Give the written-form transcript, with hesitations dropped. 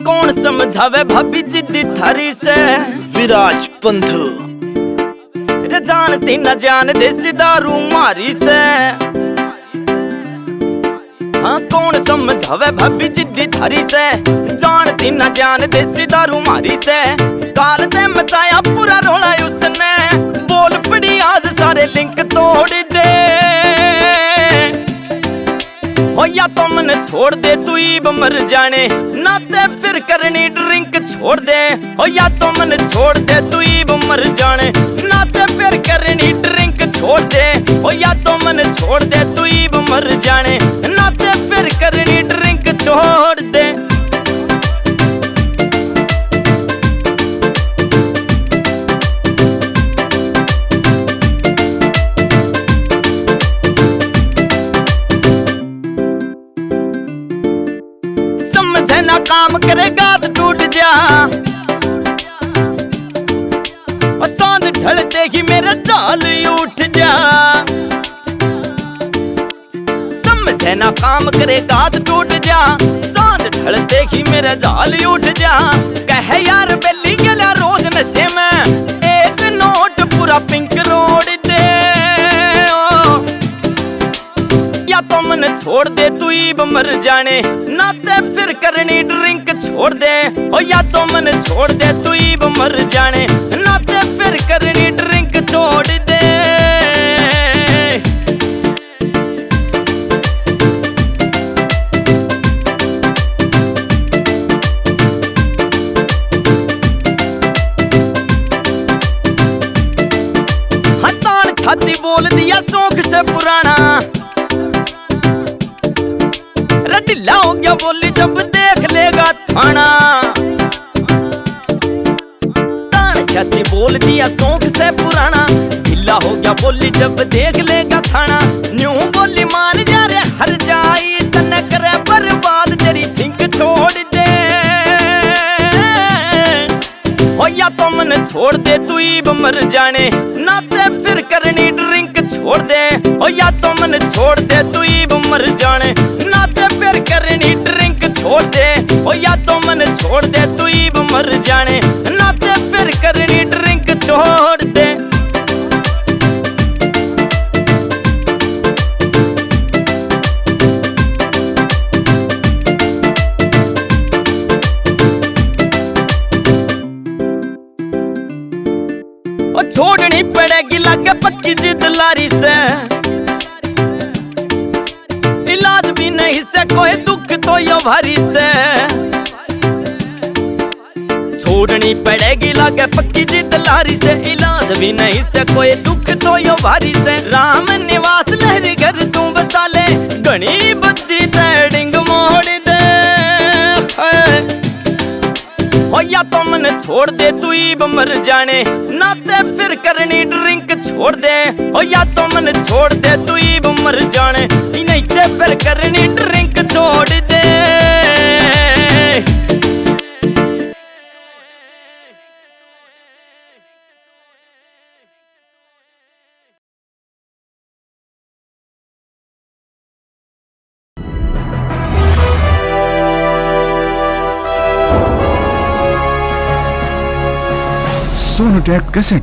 कौन समझावे भाभी जिद्दी थारी से। विराज पंथू रे जानती न जान देसी दारू मारी से। हाँ कौन समझावे भाभी जिद्दी थारी से, जानती न जान देसी दारू मारी से। काल ते मचाया पूरा रोला उसने, बोल पड़ी आज सारे लिंक तोड़ दे। हो या तो मन छोड़ दे तू इब मर जाने, नाते फिर करनी ड्रिंक छोड़ दे। हो या तो मन छोड़ दे तू इब मर जाने, नाते फिर करनी ड्रिंक छोड़ दे। हो या तो मन छोड़ दे तू इब मर जाने, नाते फिर करनी ड्रिंक छोड़ दे। समझे ना काम करेगा तो टूट जा, और सांझ ढलते ही मेरा जाल उठ जा। समझे ना काम करेगा तो टूट जा, सांझ ढलते ही मेरा जाल उठ जा। कहे यार बेली गला रोज नशे में, एक नोट पूरा पिंक रोड दे। या तो मन छोड़ दे तू इब मर जाने, नाते फिर करनी ड्रिंक छोड़ दे। ओ या तो मन छोड़ दे तू इब मर जाने, नाते फिर करनी ड्रिंक छोड़ दे। हाँ तान छाती बोल दिया शौक से पुराना, ढिला हो गया बोली जब देख लेगा थाना। तान छाती बोल दिया शौक से पुराना, ढिला हो गया बोली जब देख लेगा थाना। न्यू बोली मान जा रे हर जाई, तने करे बर्बाद तेरी थिंक छोड़ दे। हो या तो मन छोड़ दे तू इब मर जाने, नाते फिर करनी ड्रिंक छोड़ दे। हो या तो मन छोड़ दे तू इब मर जाने, नाते फिर करनी ड्रिंक छोड़ दे। हो या तो मन छोड़ दे तू इब मर जाने, नाते फिर करनी ड्रिंक छोड़ दे। ओ छोड़नी पड़ेगी लागे पक्की जिद लारी से, इलाज भी नहीं से कोई दुख तो यो भारी से। छोड़नी पड़ेगी लागे पक्की जिद लारी से, इलाज भी नहीं से कोई दुख तो यो भारी से। राम निवास लहरी घर तू बसा ले, घनी बुद्धि तेडिंग मोड़ दे। हो या तो मन छोड़ दे तू इब मर जाने, नाते फिर करनी ड्रिंक छोड़ दे। हो या तो मन छोड़ दे तू इब मर जाने, नहीं ते फिर करनी ड्रिंक छोड़ दे। सोनोटेक कैसेट